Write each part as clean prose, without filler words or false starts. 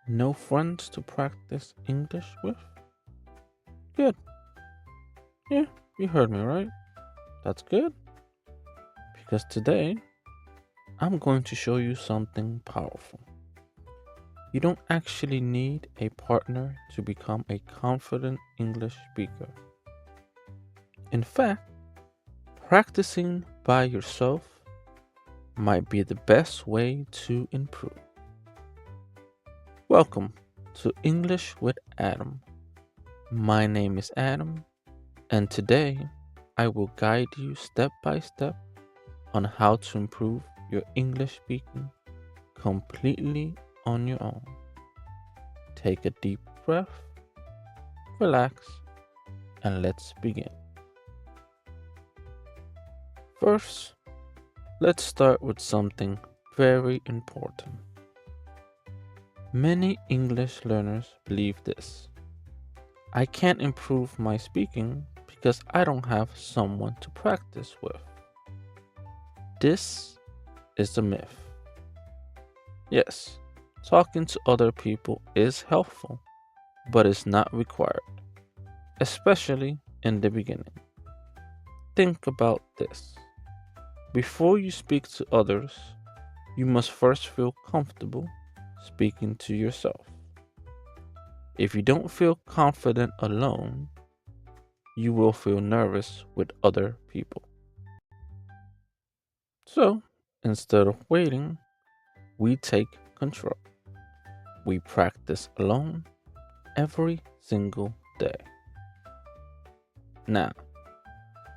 No friends to practice English with? Good. Yeah, you heard me right. That's good. Because today I'm going to show you something powerful. You don't actually need a partner to become a confident English speaker. In fact, practicing by yourself might be the best way to improve. Welcome to English with Adam. My name is Adam, and today I will guide you step by step on how to improve your English speaking completely on your own. Take a deep breath, relax, and let's begin. First, let's start with something very important. Many English learners believe this. I can't improve my speaking because I don't have someone to practice with. This is a myth. Yes, talking to other people is helpful, but it's not required, especially in the beginning. Think about this. Before you speak to others, you must first feel comfortable speaking to yourself. If you don't feel confident alone, you will feel nervous with other people. So, instead of waiting, we take control. We practice alone every single day. Now,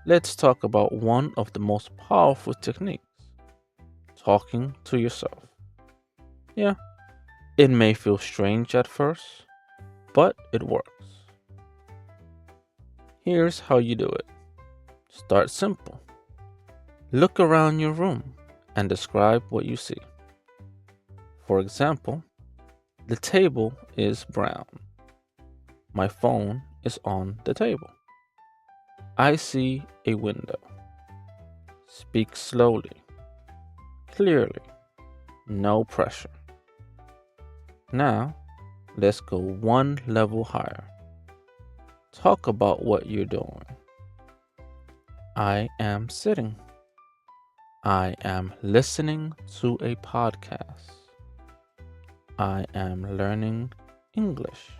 let's talk about one of the most powerful techniques, talking to yourself. Yeah, it may feel strange at first, but it works. Here's how you do it. Start simple. Look around your room and describe what you see. For example, the table is brown. My phone is on the table. I see a window. Speak slowly, clearly, no pressure. Now, let's go one level higher. Talk about what you're doing. I am sitting. I am listening to a podcast. I am learning English.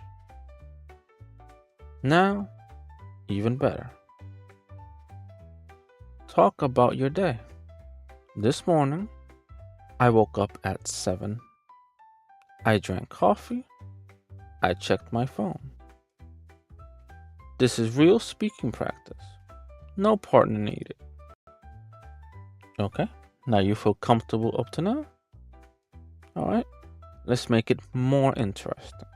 Now, even better. Talk about your day. This morning, I woke up at 7. I drank coffee. I checked my phone. This is real speaking practice. No partner needed. Okay, now you feel comfortable up to now? Alright, let's make it more interesting.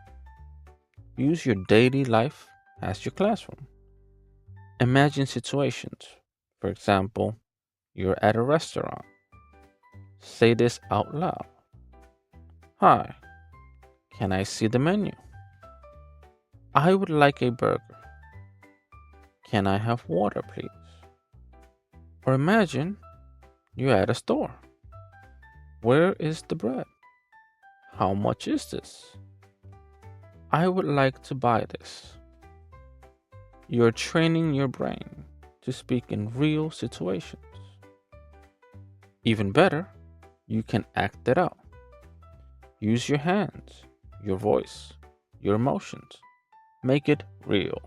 Use your daily life as your classroom. Imagine situations. For example, you're at a restaurant. Say this out loud. Hi, can I see the menu? I would like a burger. Can I have water, please? Or imagine you're at a store. Where is the bread? How much is this? I would like to buy this. You're training your brain to speak in real situations. Even better, you can act it out. Use your hands, your voice, your emotions. Make it real.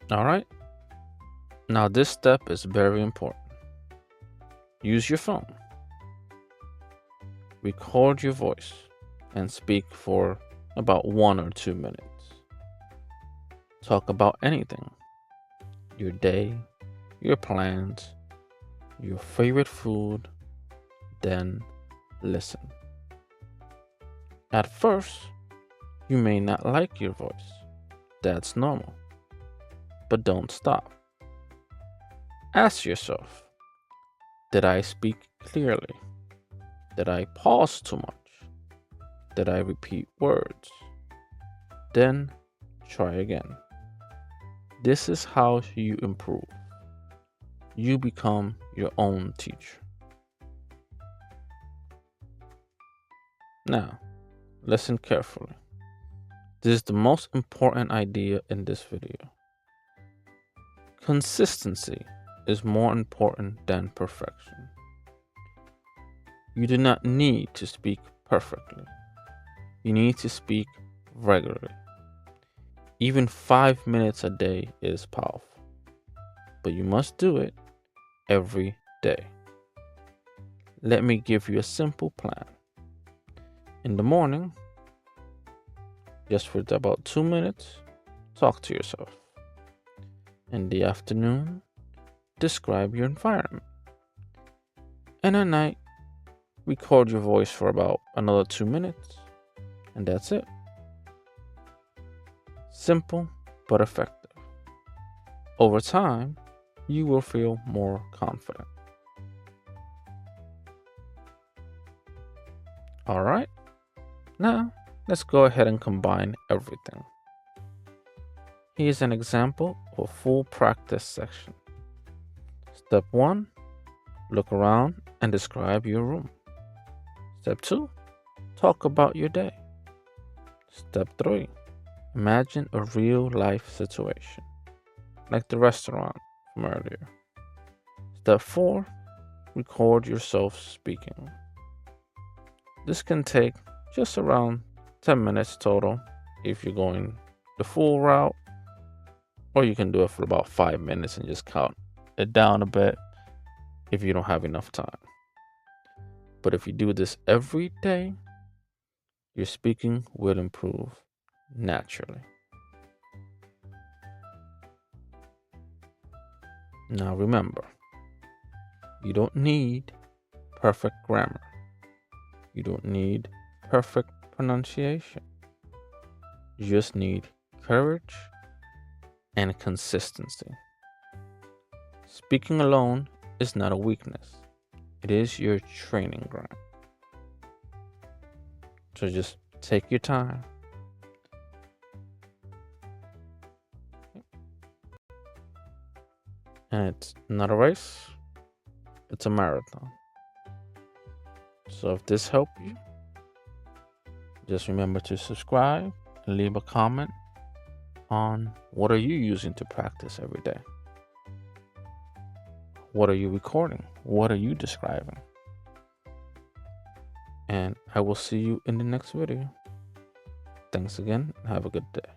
Alright? Now, this step is very important. Use your phone. Record your voice and speak for about 1 or 2 minutes. Talk about anything, your day, your plans, your favorite food, then listen. At first, you may not like your voice. That's normal. But don't stop. Ask yourself, did I speak clearly? Did I pause too much? Did I repeat words? Then try again. This is how you improve. You become your own teacher. Now, listen carefully. This is the most important idea in this video. Consistency is more important than perfection. You do not need to speak perfectly. You need to speak regularly. Even 5 minutes a day is powerful, but you must do it every day. Let me give you a simple plan. In the morning, just for about 2 minutes, talk to yourself. In the afternoon, describe your environment. And at night, record your voice for about another 2 minutes, and that's it. Simple but effective. Over time, you will feel more confident. All right, now let's go ahead and combine everything. Here's an example of a full practice section. Step 1, look around and describe your room. Step 2, talk about your day. Step 3, imagine a real life situation, like the restaurant from earlier. Step 4, record yourself speaking. This can take just around 10 minutes total if you're going the full route, or you can do it for about 5 minutes and just count it down a bit if you don't have enough time. But if you do this every day, your speaking will improve naturally. Now remember, you don't need perfect grammar. You don't need perfect pronunciation. You just need courage and consistency. Speaking alone is not a weakness. It is your training ground. So just take your time. And it's not a race, it's a marathon. So if this helped you, just remember to subscribe and leave a comment on what are you using to practice every day. What are you recording? What are you describing? And I will see you in the next video. Thanks again and have a good day.